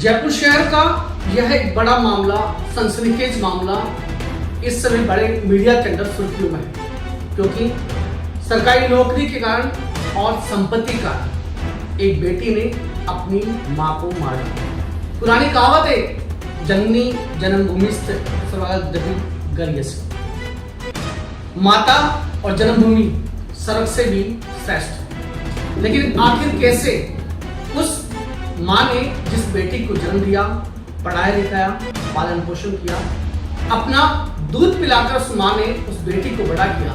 जयपुर शहर का यह एक बड़ा मामला, सनसनीखेज मामला इस समय बड़े मीडिया के अंदर सुर्खियों में है, क्योंकि सरकारी नौकरी के कारण और संपत्ति का एक बेटी ने अपनी मां को मार डाला। पुरानी कहावत है, जननी जन्मभूमि माता और जन्मभूमि स्वर्ग से भी श्रेष्ठ। लेकिन आखिर कैसे उस मां ने जिस बेटी को जन्म दिया, पढ़ाया लिखाया, पालन पोषण किया, अपना दूध पिलाकर उस मां ने उस बेटी को बड़ा किया,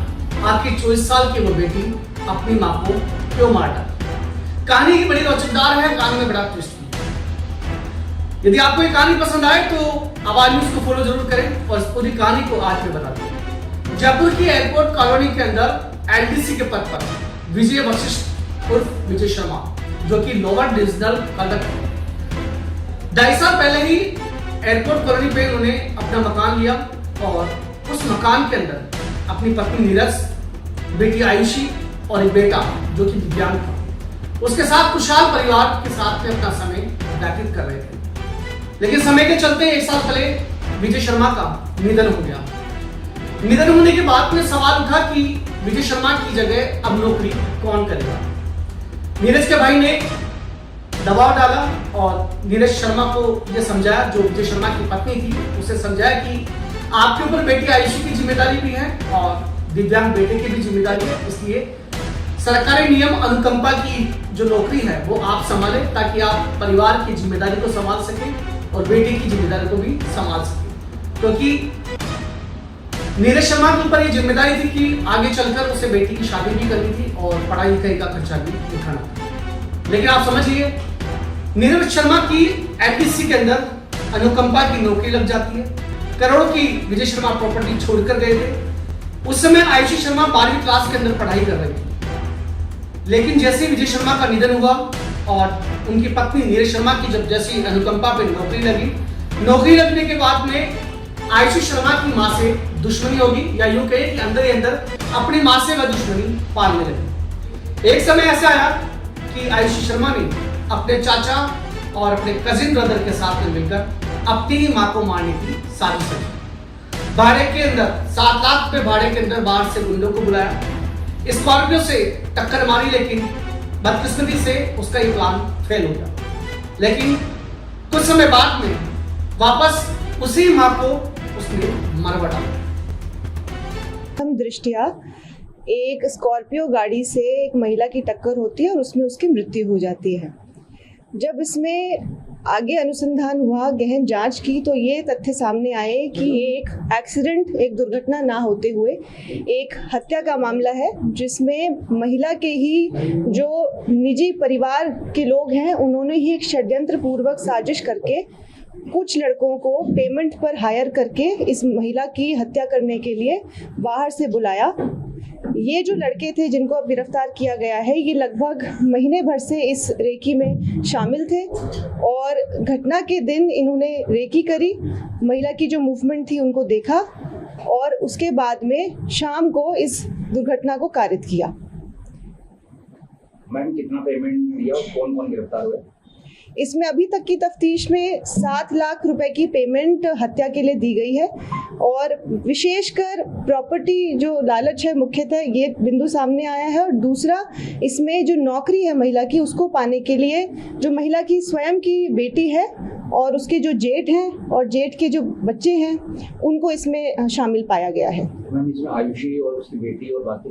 आखिर 24 साल की वो बेटी अपनी मां को क्यों मार डाली? कहानी की बड़ी रोचकदार है, कहानी में बड़ा ट्विस्ट है। यदि आपको ये कहानी पसंद आए तो आवाज न्यूज को फॉलो जरूर करें और इस पूरी कहानी को आज मैं बताता हूं। जयपुर की एयरपोर्ट कॉलोनी के अंदर एलडीसी के पद पर विजय वशिष्ठ उर्फ विजय शर्मा, जो कि लोअर डिविजनल कलेक्टर, 2.5 साल पहले ही एयरपोर्ट कॉलोनी पे उन्होंने अपना मकान लिया और उस मकान के अंदर अपनी पत्नी नीरज, बेटी आयुषी और एक बेटा जो कि दिव्यांग था, उसके साथ खुशहाल परिवार के साथ में अपना समय व्यतीत कर रहे थे। लेकिन समय के चलते 1 साल पहले विजय शर्मा का निधन हो गया। निधन होने के बाद में सवाल उठा कि विजय शर्मा की जगह अब नौकरी कौन करेगा। नीरज के भाई ने दबाव डाला और नीरज शर्मा को यह समझाया, जो विजय शर्मा की पत्नी थी, उसे समझाया कि आपके ऊपर बेटी आयुषी की जिम्मेदारी भी है और दिव्यांग बेटे की भी जिम्मेदारी है, इसलिए सरकारी नियम अनुकंपा की जो नौकरी है वो आप संभालें, ताकि आप परिवार की जिम्मेदारी को संभाल सकें और बेटे की जिम्मेदारी को भी संभाल सकें। क्योंकि नीरज शर्मा के ऊपर ये जिम्मेदारी थी कि आगे चलकर उसे बेटी की शादी भी करनी थी और पढ़ाई लिखाई का खर्चा भी उठाना था। लेकिन आप समझिए, नीरज शर्मा की एलडीसी के अंदर अनुकंपा की नौकरी लग जाती है। करोड़ों की विजय शर्मा प्रॉपर्टी छोड़कर गए थे। उस समय आयुषी शर्मा 12वीं क्लास के अंदर पढ़ाई कर रही थी। लेकिन जैसे विजय शर्मा का निधन हुआ और उनकी पत्नी नीरज शर्मा की जब जैसी अनुकंपा पे नौकरी लगने के बाद में आयुषी शर्मा की मां से दुश्मनी होगी, या यूं कहे कि अंदर ही अंदर अपनी मां से वह दुश्मनी पालने लगी। एक समय ऐसा आया कि आयुषी शर्मा ने अपने चाचा और अपने कजिन ब्रदर के साथ में मिलकर अपनी ही मां को मारने की साजिश रची। भाड़े के अंदर 7 लाख रुपए भाड़े के अंदर बाहर से गुंडों को बुलाया, स्कॉर्पियो से टक्कर मारी, लेकिन बदकिस्मती से उसका ये प्लान फेल हो गया। लेकिन कुछ समय बाद में वापस उसी मां को उसने मरवा डाला। दृष्टिया एक स्कॉर्पियो गाड़ी से एक महिला की टक्कर होती है और उसमें उसकी मृत्यु हो जाती है। जब इसमें आगे अनुसंधान हुआ, गहन जांच की, तो ये तथ्य सामने आए कि ये एक एक्सीडेंट, एक दुर्घटना ना होते हुए एक हत्या का मामला है, जिसमें महिला के ही जो निजी परिवार के लोग हैं, उन्होंने ही एक षड्यंत्र पूर्वक साजिश करके कुछ लड़कों को पेमेंट पर हायर करके इस महिला की हत्या करने के लिए बाहर से बुलाया। ये जो लड़के थे जिनको अब गिरफ्तार किया गया है, ये लगभग महीने भर से इस रेकी में शामिल थे और घटना के दिन इन्होंने रेकी करी, महिला की जो मूवमेंट थी उनको देखा और उसके बाद में शाम को इस दुर्घटना को कारित किया। मैम, कितना पेमेंट दिया और कौन कौन गिरफ्तार हुए? इसमें अभी तक की तफ्तीश में 7 लाख रुपए की पेमेंट हत्या के लिए दी गई है और विशेषकर प्रॉपर्टी जो लालच है मुख्यतः ये बिंदु सामने आया है। और दूसरा, इसमें जो नौकरी है महिला की, उसको पाने के लिए जो महिला की स्वयं की बेटी है और उसके जो जेठ हैं और जेठ के जो बच्चे हैं, उनको इसमें शामिल पाया गया है। मैम, इसमें आयुषी और उसकी बेटी और बाकी